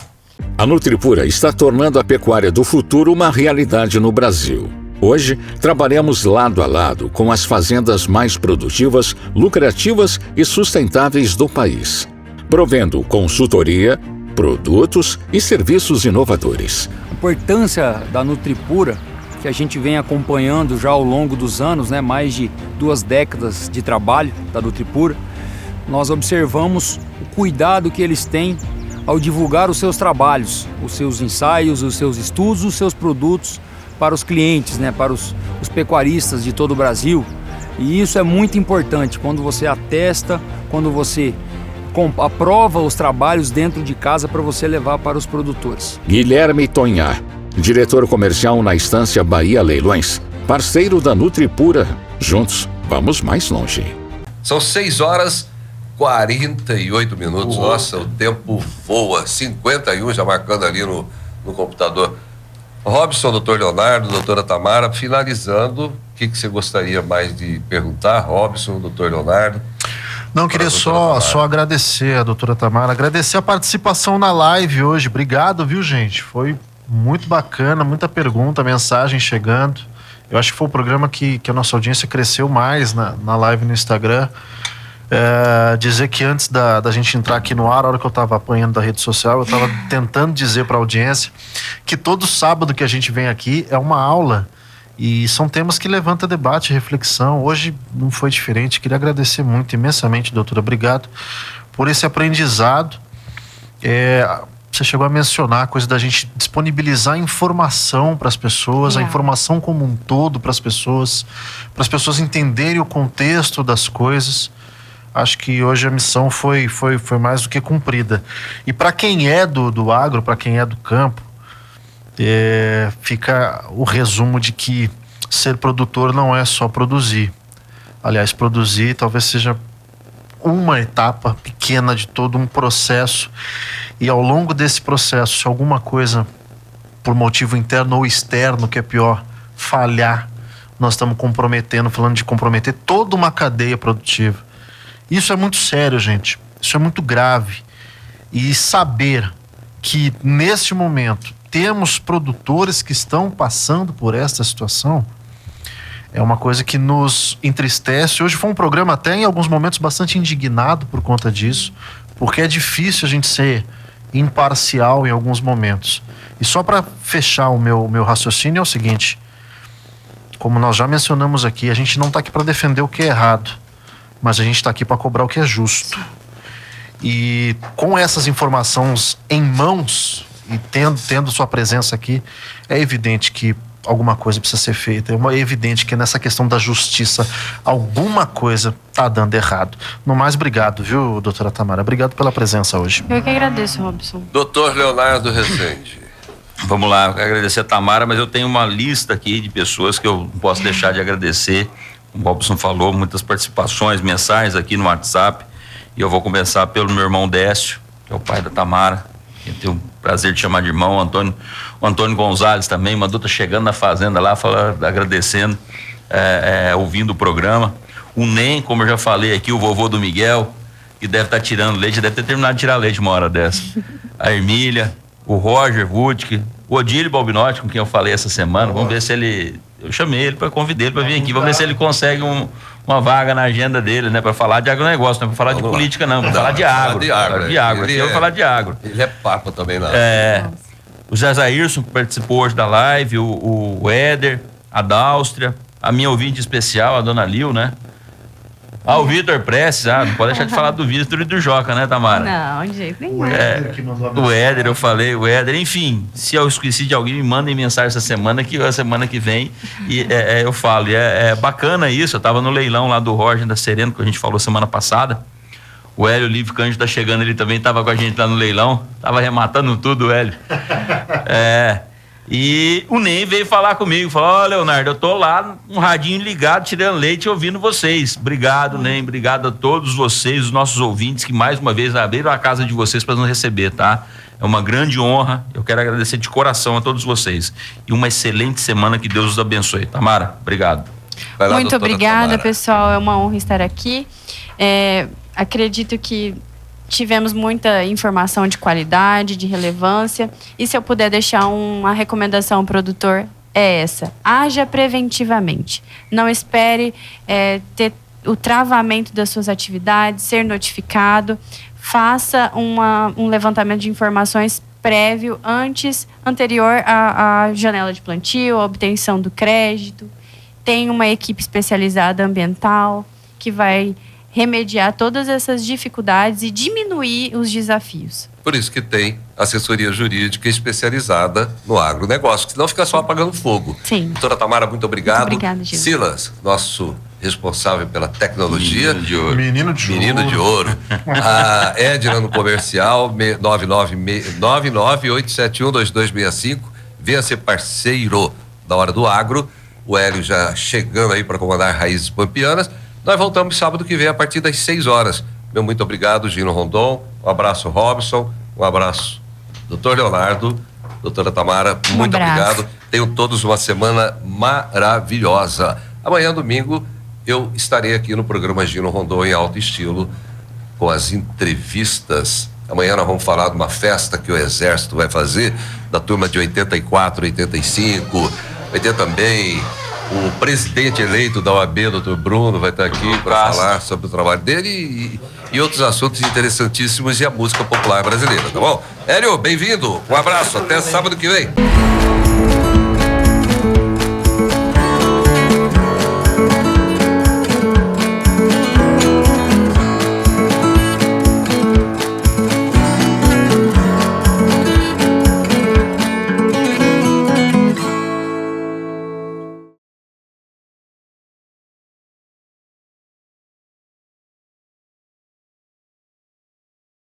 A Nutripura está tornando a pecuária do futuro uma realidade no Brasil. Hoje, trabalhamos lado a lado com as fazendas mais produtivas, lucrativas e sustentáveis do país, provendo consultoria, produtos e serviços inovadores. A importância da Nutripura, que a gente vem acompanhando já ao longo dos anos, né, mais de 2 décadas de trabalho da Nutripura, nós observamos o cuidado que eles têm ao divulgar os seus trabalhos, os seus ensaios, os seus estudos, os seus produtos para os clientes, né, para os pecuaristas de todo o Brasil. E isso é muito importante quando você atesta, quando você aprova os trabalhos dentro de casa para você levar para os produtores. Guilherme Tonhar, diretor comercial na Estância Bahia Leilões, parceiro da Nutripura. Juntos, vamos mais longe. São 6h48. Nossa, o tempo voa. 51 já marcando ali no computador. Robson, doutor Leonardo, doutora Tamara, finalizando, o que você gostaria mais de perguntar? Robson, doutor Leonardo. Não, queria só agradecer a doutora Tamara, agradecer a participação na live hoje. Obrigado, viu, gente? Foi muito bacana, muita pergunta, mensagem chegando. Eu acho que foi o programa que a nossa audiência cresceu mais na live no Instagram. Dizer que antes da gente entrar aqui no ar, a hora que eu estava apanhando da rede social, eu estava tentando dizer para a audiência que todo sábado que a gente vem aqui é uma aula e são temas que levantam debate, reflexão. Hoje não foi diferente. Queria agradecer muito, imensamente, doutora. Obrigado por esse aprendizado. Você chegou a mencionar a coisa da gente disponibilizar informação para as pessoas, a informação como um todo para as pessoas entenderem o contexto das coisas. Acho que hoje a missão foi mais do que cumprida. E para quem é do agro, para quem é do campo, fica o resumo de que ser produtor não é só produzir. Aliás, produzir talvez seja uma etapa pequena de todo um processo. E ao longo desse processo, se alguma coisa, por motivo interno ou externo, que é pior, falhar, nós estamos falando de comprometer toda uma cadeia produtiva. Isso é muito sério, gente. Isso é muito grave. E saber que, neste momento, temos produtores que estão passando por esta situação é uma coisa que nos entristece. Hoje foi um programa até, em alguns momentos, bastante indignado por conta disso, porque é difícil a gente ser imparcial em alguns momentos. E só para fechar o meu raciocínio é o seguinte: como nós já mencionamos aqui, a gente não está aqui para defender o que é errado, mas a gente está aqui para cobrar o que é justo. E com essas informações em mãos e tendo sua presença aqui, é evidente que alguma coisa precisa ser feita. É evidente que nessa questão da justiça alguma coisa está dando errado. No mais, obrigado, viu, doutora Tamara? Obrigado pela presença hoje. Eu que agradeço, Robson. Doutor Leonardo Rezende. Vamos lá, eu quero agradecer a Tamara, mas eu tenho uma lista aqui de pessoas que eu não posso deixar de agradecer. O Robson falou, muitas participações, mensagens aqui no WhatsApp. E eu vou começar pelo meu irmão Décio, que é o pai da Tamara. Eu tenho o prazer de chamar de irmão. O Antônio Gonzalez também mandou, tá chegando na fazenda lá, agradecendo, ouvindo o programa. O Nem, como eu já falei aqui, o vovô do Miguel, que deve estar tirando leite, deve ter terminado de tirar leite uma hora dessa. A Ermília, o Roger Wutke, o Odílio Balbinotti, com quem eu falei essa semana. Vamos ver se ele... Eu chamei ele, convidei ele para vir aqui. Vamos ver se ele consegue uma vaga na agenda dele, né? Para falar de agronegócio, não é para falar de política, não. Para falar de agro. De agro. Aqui eu vou falar de agro. Ele é papo também lá. O Zé Zairson, que participou hoje da live, o Éder, a Dáustria, a minha ouvinte especial, a dona Lil, né? Ah, o Vitor Prestes, não pode deixar de falar do Vitor e do Joca, né, Tamara? Não, de jeito nenhum. O Éder que mandou a O Éder, eu falei, o Éder, enfim, se eu esqueci de alguém, me mandem mensagem essa semana, que a semana que vem eu falo. E é bacana isso, eu tava no leilão lá do Roger da Sereno, que a gente falou semana passada. O Hélio Livre Cândido tá chegando, ele também tava com a gente lá no leilão, tava arrematando tudo, o Hélio. E o Ney veio falar comigo, falou: ó, Leonardo, eu tô lá, um radinho ligado, tirando leite, ouvindo vocês. Obrigado, Ney, obrigado a todos vocês, os nossos ouvintes, que mais uma vez abriram a casa de vocês para nos receber, tá? É uma grande honra, eu quero agradecer de coração a todos vocês. E uma excelente semana, que Deus os abençoe. Tamara, obrigado. Vai lá, Muito obrigada, Tamara. pessoal, é uma honra estar aqui. Acredito que tivemos muita informação de qualidade, de relevância. E se eu puder deixar uma recomendação ao produtor, é essa: haja preventivamente. Não espere ter o travamento das suas atividades, ser notificado. Faça um levantamento de informações prévio, anterior à janela de plantio, à obtenção do crédito. Tem uma equipe especializada ambiental que vai remediar todas essas dificuldades e diminuir os desafios. Por isso que tem assessoria jurídica especializada no agronegócio, que senão fica só apagando fogo. Sim. Doutora Tamara, muito obrigado. Muito obrigada, Gil. Silas, nosso responsável pela tecnologia. Menino de ouro. Menino de ouro. A Edna no comercial, 998712265. Venha ser parceiro da Hora do Agro. O Hélio já chegando aí para comandar Raízes Pampianas. Nós voltamos sábado que vem a partir das 6 horas. Meu muito obrigado, Gino Rondon. Um abraço, Robson. Um abraço, doutor Leonardo. Doutora Tamara, muito obrigado. Tenham todos uma semana maravilhosa. Amanhã, domingo, eu estarei aqui no programa Gino Rondon em alto estilo, com as entrevistas. Amanhã nós vamos falar de uma festa que o Exército vai fazer, da turma de 84, 85. Vai ter também o presidente eleito da OAB, doutor Bruno, vai estar aqui para falar sobre o trabalho dele e outros assuntos interessantíssimos e a música popular brasileira, tá bom? Hélio, bem-vindo, um abraço, até sábado que vem.